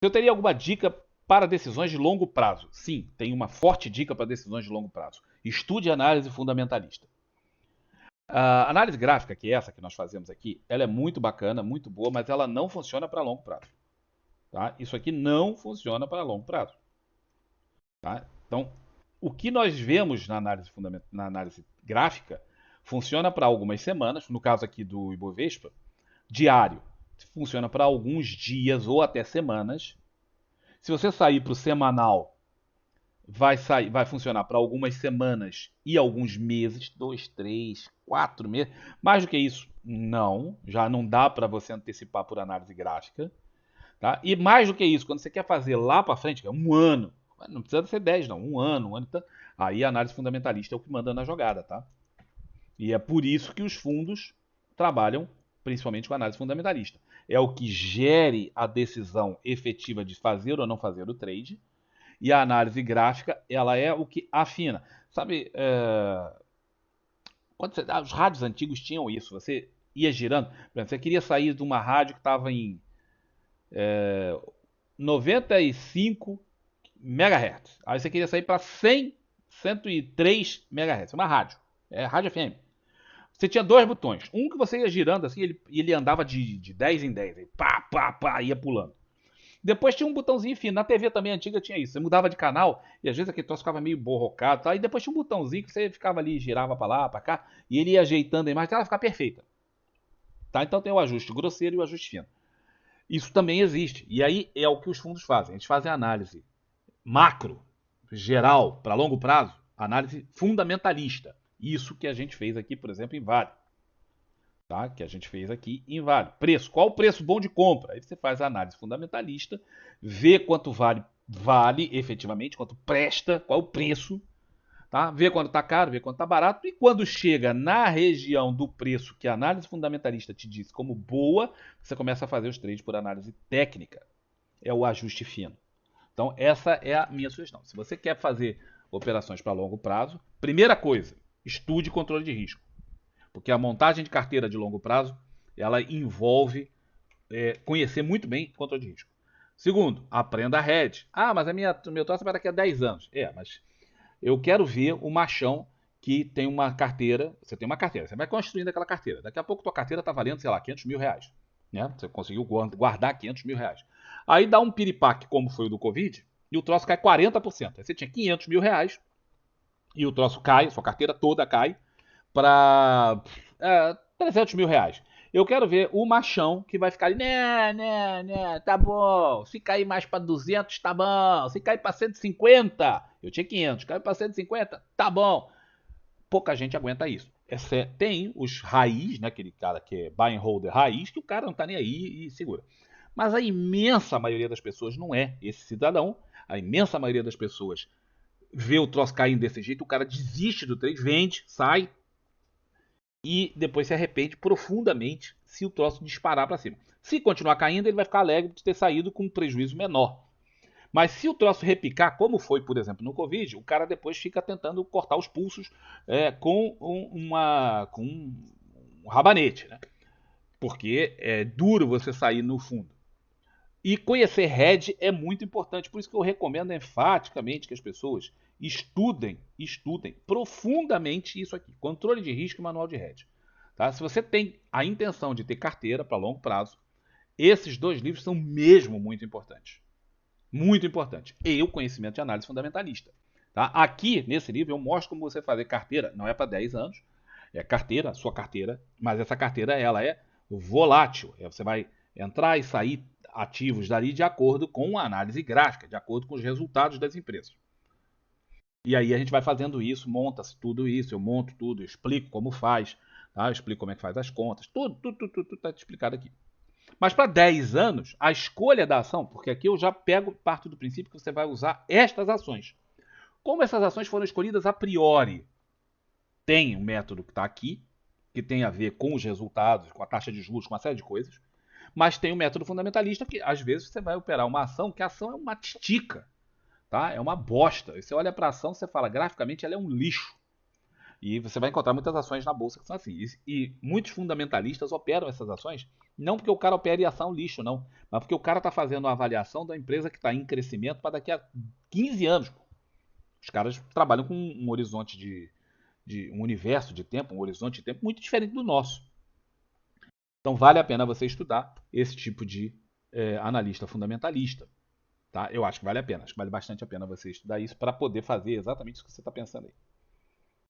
eu teria alguma dica para decisões de longo prazo? Sim, tem uma forte dica para decisões de longo prazo. Estude análise fundamentalista. A análise gráfica, que é essa que nós fazemos aqui, ela é muito bacana, muito boa, mas ela não funciona para longo prazo. Tá? Isso aqui não funciona para longo prazo. Tá? Então, o que nós vemos na análise gráfica funciona para algumas semanas, no caso aqui do Ibovespa, diário. Funciona para alguns dias ou até semanas. Se você sair para o semanal, vai funcionar para algumas semanas e alguns meses, 2, 3, 4 meses. Mais do que isso, não. Já não dá para você antecipar por análise gráfica. Tá? E mais do que isso, quando você quer fazer lá para frente, que é um ano, não precisa ser 10, não, um ano, aí a análise fundamentalista é o que manda na jogada, tá? E é por isso que os fundos trabalham principalmente com análise fundamentalista. É o que gere a decisão efetiva de fazer ou não fazer o trade, e a análise gráfica, ela é o que afina. Sabe, os rádios antigos tinham isso, você ia girando, por exemplo, você queria sair de uma rádio que estava em 95 MHz. Aí você queria sair para 100, 103 MHz. É uma rádio. É rádio FM. Você tinha dois botões. Um que você ia girando assim, ele andava de 10 em 10. Aí, pá, pá, pá, ia pulando. Depois tinha um botãozinho fino. Na TV também antiga tinha isso. Você mudava de canal e às vezes aquele troço ficava meio borrocado. Tá? E depois tinha um botãozinho que você ficava ali, girava para lá, para cá. E ele ia ajeitando a imagem até ela ficar perfeita. Tá? Então tem o ajuste grosseiro e o ajuste fino. Isso também existe. E aí é o que os fundos fazem. Eles fazem análise macro, geral, para longo prazo, análise fundamentalista. Isso que a gente fez aqui, por exemplo, em Vale. Tá? Que a gente fez aqui em Vale. Preço. Qual o preço bom de compra? Aí você faz a análise fundamentalista, vê quanto vale efetivamente, quanto presta, qual o preço, tá? Vê quanto está caro, vê quanto está barato, e quando chega na região do preço que a análise fundamentalista te diz como boa, você começa a fazer os trades por análise técnica. É o ajuste fino. Então, essa é a minha sugestão. Se você quer fazer operações para longo prazo, primeira coisa, estude controle de risco. Porque a montagem de carteira de longo prazo, ela envolve conhecer muito bem controle de risco. Segundo, aprenda a hedge. Ah, mas o meu troço vai daqui a 10 anos. Mas eu quero ver o machão que tem uma carteira. Você tem uma carteira, você vai construindo aquela carteira. Daqui a pouco tua carteira está valendo, sei lá, 500 mil reais. Né? Você conseguiu guardar 500 mil reais. Aí dá um piripaque, como foi o do Covid, e o troço cai 40%. Aí você tinha 500 mil reais e o troço cai, sua carteira toda cai para 300 mil reais. Eu quero ver o machão que vai ficar ali, né, tá bom. Se cair mais para 200, tá bom. Se cair para 150, eu tinha 500, caiu para 150, tá bom. Pouca gente aguenta isso. Tem os raiz, né, aquele cara que é buy and holder raiz, que o cara não tá nem aí e segura. Mas a imensa maioria das pessoas não é esse cidadão. A imensa maioria das pessoas vê o troço caindo desse jeito, o cara desiste do trade, vende, sai e depois se arrepende profundamente se o troço disparar para cima. Se continuar caindo, ele vai ficar alegre de ter saído com um prejuízo menor. Mas se o troço repicar, como foi, por exemplo, no Covid, o cara depois fica tentando cortar os pulsos com um rabanete, né? Porque é duro você sair no fundo. E conhecer hedge é muito importante, por isso que eu recomendo enfaticamente que as pessoas estudem profundamente isso aqui, controle de risco e manual de hedge. Tá? Se você tem a intenção de ter carteira para longo prazo, esses dois livros são mesmo muito importantes. Muito importante. E o conhecimento de análise fundamentalista. Tá? Aqui, nesse livro, eu mostro como você fazer carteira, não é para 10 anos, é carteira, sua carteira, mas essa carteira ela é volátil. Você vai entrar e sair ativos dali de acordo com a análise gráfica, de acordo com os resultados das empresas. E aí a gente vai fazendo isso, monta-se tudo isso, eu monto tudo, eu explico como faz, tá? Eu explico como é que faz as contas, tudo está explicado aqui. Mas para 10 anos, a escolha da ação, porque aqui eu já pego parte do princípio que você vai usar estas ações. Como essas ações foram escolhidas a priori, tem um método que está aqui, que tem a ver com os resultados, com a taxa de juros, com uma série de coisas. Mas tem o método fundamentalista que às vezes você vai operar uma ação que a ação é uma titica, tá? É uma bosta. E você olha para a ação, você fala, graficamente ela é um lixo. E você vai encontrar muitas ações na bolsa que são assim. E muitos fundamentalistas operam essas ações, não porque o cara opere ação lixo, não, mas porque o cara está fazendo uma avaliação da empresa que está em crescimento para daqui a 15 anos. Os caras trabalham com um horizonte de um universo de tempo, um horizonte de tempo muito diferente do nosso. Então vale a pena você estudar esse tipo de analista fundamentalista. Tá? Eu acho que vale a pena, acho que vale bastante a pena você estudar isso para poder fazer exatamente o que você está pensando aí.